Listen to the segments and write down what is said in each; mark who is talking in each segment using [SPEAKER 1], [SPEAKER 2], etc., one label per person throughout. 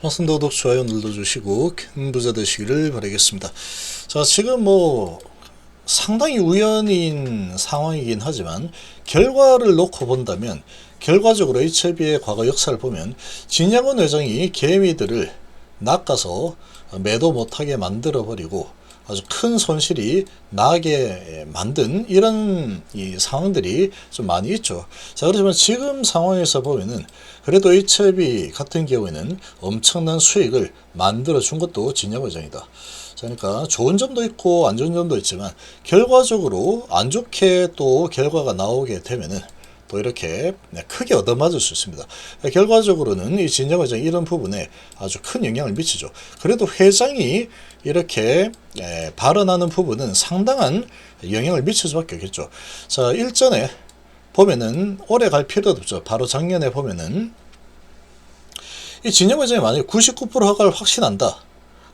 [SPEAKER 1] 환승 구독 좋아요 눌러주시고 큰 부자 되시기를 바라겠습니다. 자, 지금 상당히 우연인 상황이긴 하지만 결과를 놓고 본다면 결과적으로 HLB의 과거 역사를 보면 진양원 회장이 개미들을 낚아서 매도 못하게 만들어 버리고 아주 큰 손실이 나게 만든 이런 상황들이 좀 많이 있죠. 자, 그렇지만 지금 상황에서 보면은 그래도 HLB 같은 경우에는 엄청난 수익을 만들어 준 것도 진양 회장이다. 자, 그러니까 좋은 점도 있고 안 좋은 점도 있지만 결과적으로 안 좋게 또 결과가 나오게 되면은 또 이렇게 크게 얻어맞을 수 있습니다. 결과적으로는 이 진영 회장이 이런 부분에 아주 큰 영향을 미치죠. 그래도 회장이 이렇게 발언하는 부분은 상당한 영향을 미칠 수밖에 없겠죠. 자, 일전에 보면은 오래 갈 필요도 없죠. 바로 작년에 보면은 이 진영 회장이 만약에 99% 허가를 확신한다,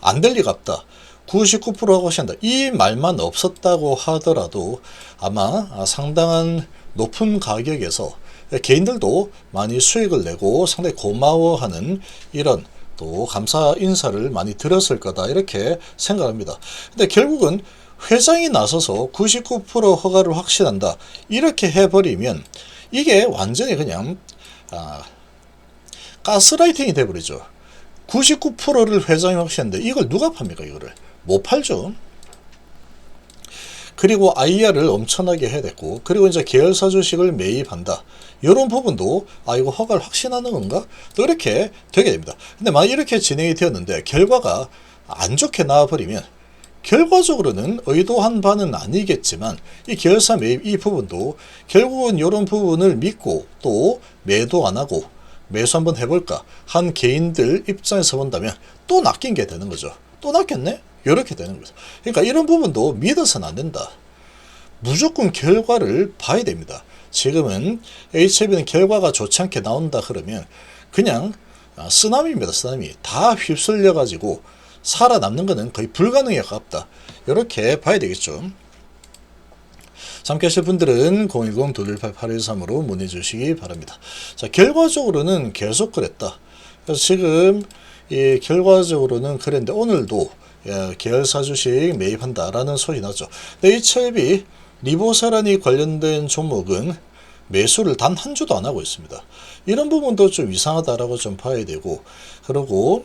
[SPEAKER 1] 안 될 리가 없다, 99% 확신한다, 이 말만 없었다고 하더라도 아마 상당한 높은 가격에서 개인들도 많이 수익을 내고 상당히 고마워하는 이런 또 감사 인사를 많이 드렸을 거다, 이렇게 생각합니다. 근데 결국은 회장이 나서서 99% 허가를 확신한다 이렇게 해버리면 이게 완전히 그냥 가스라이팅이 돼버리죠. 99%를 회장이 확신한데 이걸 누가 팝니까? 이거를 못 팔죠. 그리고 IR을 엄청나게 해야 됐고, 그리고 이제 계열사 주식을 매입한다, 이런 부분도 이거 허가를 확신하는 건가? 또 이렇게 되게 됩니다. 근데 만약 이렇게 진행이 되었는데 결과가 안 좋게 나와버리면 결과적으로는 의도한 바는 아니겠지만 이 계열사 매입 이 부분도 결국은 이런 부분을 믿고 또 매도 안 하고 매수 한번 해볼까 한 개인들 입장에서 본다면 또 낚인 게 되는 거죠. 또 낚였네? 이렇게 되는 거죠. 그러니까 이런 부분도 믿어서는 안 된다. 무조건 결과를 봐야 됩니다. 지금은 HLB는 결과가 좋지 않게 나온다 그러면 그냥 쓰나미입니다. 쓰나미. 다 휩쓸려 가지고 살아남는 것은 거의 불가능에 가깝다, 이렇게 봐야 되겠죠. 함께 하실 분들은 010-218-8113으로 문의 주시기 바랍니다. 자, 결과적으로는 계속 그랬다. 그래서 지금 결과적으로는 그랬는데 오늘도 계열사 주식 매입한다라는 소리 나죠. 근데 HLB 리보세란이 관련된 종목은 매수를 단 한 주도 안 하고 있습니다. 이런 부분도 좀 이상하다라고 좀 봐야 되고, 그리고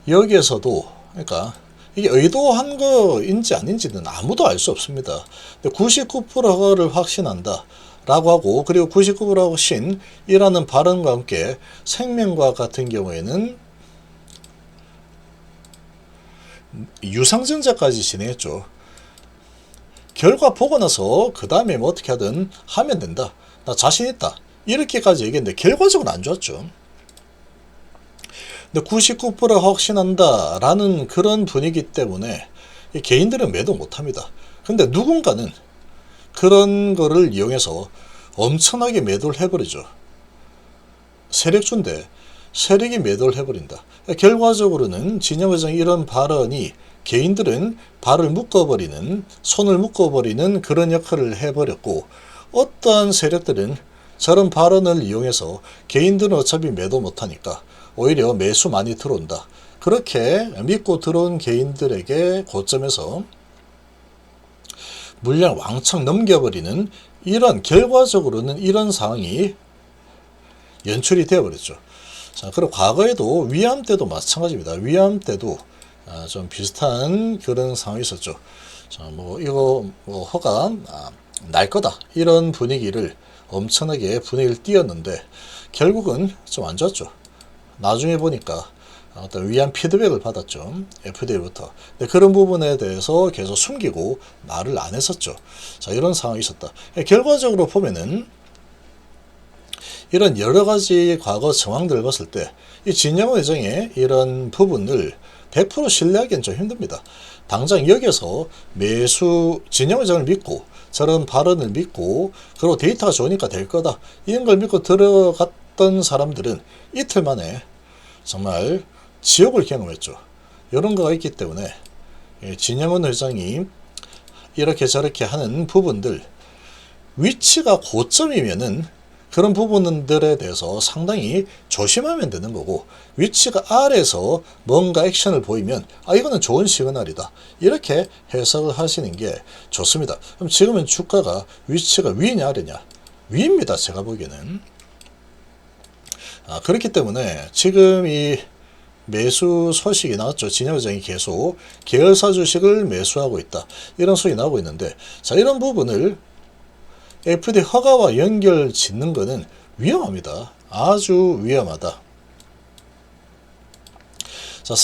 [SPEAKER 1] 여기에서도 그러니까 이게 의도한 거인지 아닌지는 아무도 알 수 없습니다. 99%를 확신한다 라고 하고, 그리고 99% 확신이라는 발언과 함께 생명과 같은 경우에는 유상증자까지 진행했죠. 결과 보고 나서 그 다음에 뭐 어떻게 하든 하면 된다, 나 자신 있다, 이렇게까지 얘기했는데 결과적으로 안 좋았죠. 근데 99% 확신한다 라는 그런 분위기 때문에 개인들은 매도 못합니다. 근데 누군가는 그런 거를 이용해서 엄청나게 매도를 해버리죠. 세력주인데 세력이 매도를 해버린다. 결과적으로는 진영 회장의 이런 발언이 개인들은 발을 묶어버리는, 손을 묶어버리는 그런 역할을 해버렸고, 어떠한 세력들은 저런 발언을 이용해서 개인들은 어차피 매도 못하니까 오히려 매수 많이 들어온다, 그렇게 믿고 들어온 개인들에게 고점에서 물량 왕창 넘겨버리는 이런, 결과적으로는 이런 상황이 연출이 되어버렸죠. 자, 그리고 과거에도 위암 때도 마찬가지입니다. 위암 때도 좀 비슷한 그런 상황이 있었죠. 자, 이거 허가 날 거다, 이런 분위기를 엄청나게 분위기를 띄웠는데 결국은 좀 안 좋았죠. 나중에 보니까 어떤 위암 피드백을 받았죠. FDA부터. 그런 부분에 대해서 계속 숨기고 말을 안 했었죠. 자, 이런 상황이 있었다. 결과적으로 보면은 이런 여러 가지 과거 정황들을 봤을 때 이 진영 회장의 이런 부분을 100% 신뢰하기는 좀 힘듭니다. 당장 여기서 진영 회장을 믿고 저런 발언을 믿고 그리고 데이터가 좋으니까 될 거다, 이런 걸 믿고 들어갔던 사람들은 이틀 만에 정말 지옥을 경험했죠. 이런 거가 있기 때문에 진영원 회장이 이렇게 저렇게 하는 부분들, 위치가 고점이면은 그런 부분들에 대해서 상당히 조심하면 되는 거고, 위치가 아래에서 뭔가 액션을 보이면 이거는 좋은 시그널이다, 이렇게 해석을 하시는 게 좋습니다. 그럼 지금은 주가가 위치가 위냐 아래냐? 위입니다, 제가 보기에는. 그렇기 때문에 지금 이 매수 소식이 나왔죠. 진영장이 계속 계열사 주식을 매수하고 있다, 이런 소식이 나오고 있는데, 자, 이런 부분을 FD 허가와 연결 짓는 것은 위험합니다. 아주 위험하다. 자,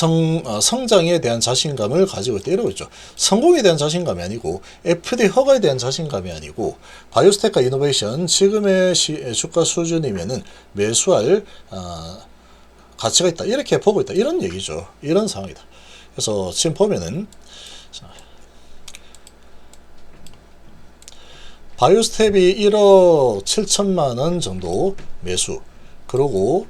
[SPEAKER 1] 성장에 대한 자신감을 가지고 있다, 이러고 있죠. 성공에 대한 자신감이 아니고 FD 허가에 대한 자신감이 아니고, 바이오스텍과 이노베이션 지금의 주가 수준이면은 매수할 가치가 있다, 이렇게 보고 있다, 이런 얘기죠. 이런 상황이다. 그래서 지금 보면은 바이오스텝이 1억 7천만 원 정도 매수, 그리고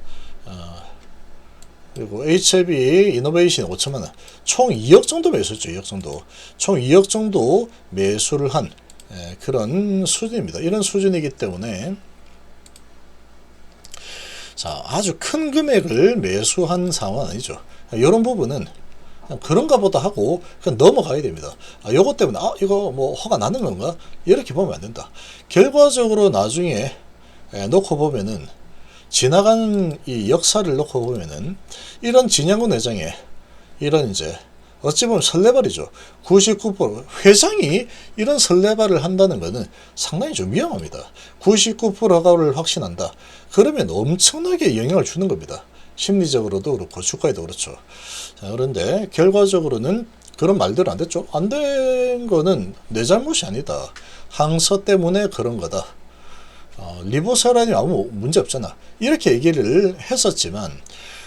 [SPEAKER 1] HLB 이노베이션 5천만 원, 총 2억 정도 매수했죠. 2억 정도, 총 2억 정도 매수를 한 그런 수준입니다. 이런 수준이기 때문에, 자, 아주 큰 금액을 매수한 상황은 아니죠. 이런 부분은 그냥 그런가 보다 하고 그냥 넘어가야 됩니다. 요것 때문에 이거 뭐 허가 나는 건가, 이렇게 보면 안 된다. 결과적으로 나중에 놓고 보면은, 지나간 이 역사를 놓고 보면은, 이런 진양군 회장의 이런 이제 어찌 보면 설레발이죠. 99% 회장이 이런 설레발을 한다는 것은 상당히 좀 위험합니다. 99% 허가를 확신한다, 그러면 엄청나게 영향을 주는 겁니다. 심리적으로도 그렇고 주가에도 그렇죠. 자, 그런데 결과적으로는 그런 말대로 안 됐죠. 안 된 거는 내 잘못이 아니다, 항서 때문에 그런 거다, 리보세라니 아무 문제 없잖아, 이렇게 얘기를 했었지만,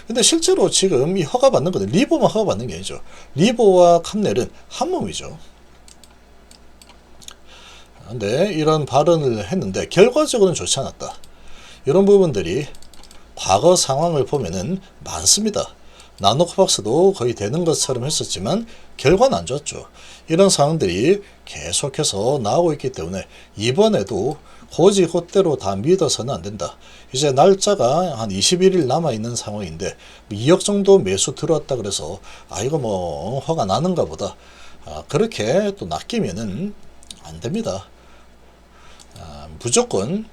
[SPEAKER 1] 근데 실제로 지금 이 허가 받는 거는 리보만 허가 받는 게 아니죠. 리보와 캄넬은 한 몸이죠. 근데 이런 발언을 했는데 결과적으로는 좋지 않았다, 이런 부분들이 과거 상황을 보면은 많습니다. 나노코박스도 거의 되는 것처럼 했었지만 결과는 안 좋았죠. 이런 상황들이 계속해서 나오고 있기 때문에 이번에도 고지곧대로 다 믿어서는 안 된다. 이제 날짜가 한 21일 남아있는 상황인데 2억 정도 매수 들어왔다 그래서 이거 뭐 허가 나는가 보다, 그렇게 또 낚이면은 안 됩니다. 무조건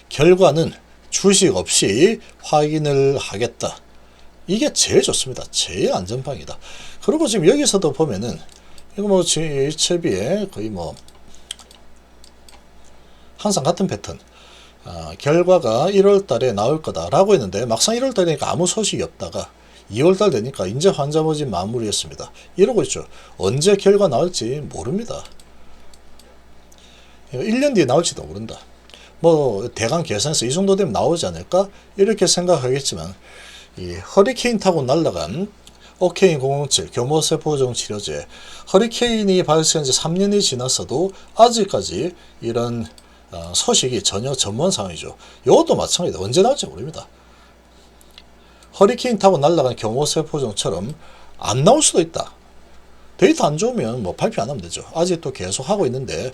[SPEAKER 1] 결과는 주식 없이 확인을 하겠다, 이게 제일 좋습니다. 제일 안전방이다. 그리고 지금 여기서도 보면은 이거 뭐 HLB에 거의 뭐 항상 같은 패턴, 결과가 1월 달에 나올 거다 라고 했는데 막상 1월 달이니까 아무 소식이 없다가 2월 달 되니까 이제 환자 모집 마무리했습니다, 이러고 있죠. 언제 결과 나올지 모릅니다. 1년 뒤에 나올지도 모른다. 뭐 대강 계산해서 이 정도 되면 나오지 않을까, 이렇게 생각하겠지만, 이 허리케인 타고 날아간 오케인 007 교모세포종 치료제, 허리케인이 발생한 지 3년이 지났어도 아직까지 이런 소식이 전혀 전무한 상황이죠. 이것도 마찬가지다. 언제 나올지 모릅니다. 허리케인 타고 날아간 교모세포종처럼 안 나올 수도 있다. 데이터 안 좋으면 뭐 발표 안 하면 되죠. 아직도 계속 하고 있는데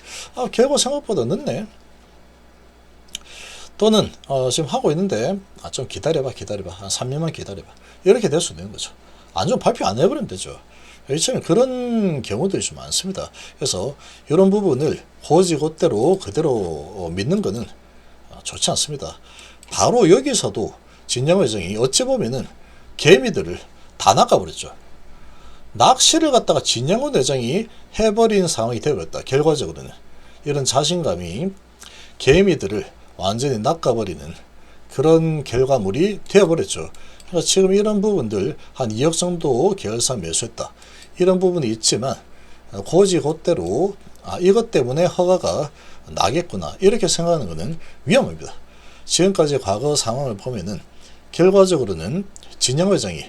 [SPEAKER 1] 결과 생각보다 늦네. 또는 지금 하고 있는데 좀 기다려봐 한 3년만 기다려봐, 이렇게 될 수도 있는 거죠. 안 좋으면 발표 안 해버리면 되죠. 요즘에 그런 경우들이 좀 많습니다. 그래서 이런 부분을 고지곧대로 그대로 믿는 것은 좋지 않습니다. 바로 여기서도 진양회장이 어찌 보면은 개미들을 다 낚아버렸죠. 낚시를 갖다가 진양훈 회장이 해버린 상황이 되어버렸다. 결과적으로는 이런 자신감이 개미들을 완전히 낚아버리는 그런 결과물이 되어버렸죠. 그러니까 지금 이런 부분들 한 2억 정도 계열사 매수했다, 이런 부분이 있지만 고지곧대로 이것 때문에 허가가 나겠구나, 이렇게 생각하는 것은 위험합니다. 지금까지 과거 상황을 보면은 결과적으로는 진영 회장이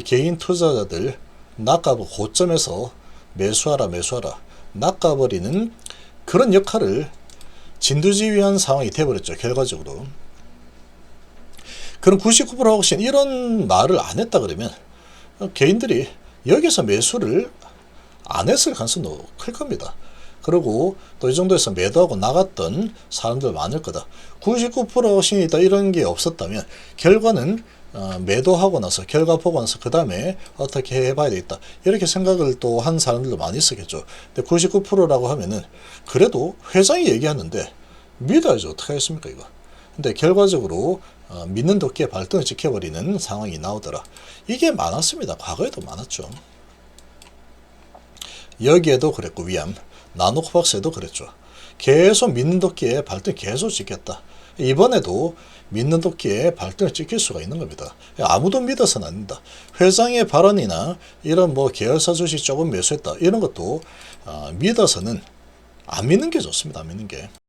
[SPEAKER 1] 개인 투자자들 낚아보고 고점에서 매수하라 낚아버리는 그런 역할을 진두지휘한 상황이 되어버렸죠. 결과적으로. 그럼 99% 혹시 이런 말을 안 했다 그러면 개인들이 여기서 매수를 안 했을 가능성도 클 겁니다. 그리고 또 이 정도에서 매도하고 나갔던 사람들 많을 거다. 99% 신이 있다 이런 게 없었다면 결과는 매도하고 나서 결과 보고 나서 그 다음에 어떻게 해봐야 되겠다 이렇게 생각을 또 한 사람들도 많이 있었겠죠. 근데 99%라고 하면은 그래도 회장이 얘기하는데 믿어야죠. 어떻게 하겠습니까 이거. 근데 결과적으로 믿는 도끼의 발등을 지켜버리는 상황이 나오더라. 이게 많았습니다. 과거에도 많았죠. 여기에도 그랬고 위암, 나노코박스에도 그랬죠. 계속 믿는 도끼에 발등 계속 찍혔다. 이번에도 믿는 도끼에 발등을 찍힐 수가 있는 겁니다. 아무도 믿어서는 안 된다. 회장의 발언이나 이런 뭐 계열사 주식 조금 매수했다 이런 것도 믿어서는 안 믿는 게 좋습니다. 안 믿는 게.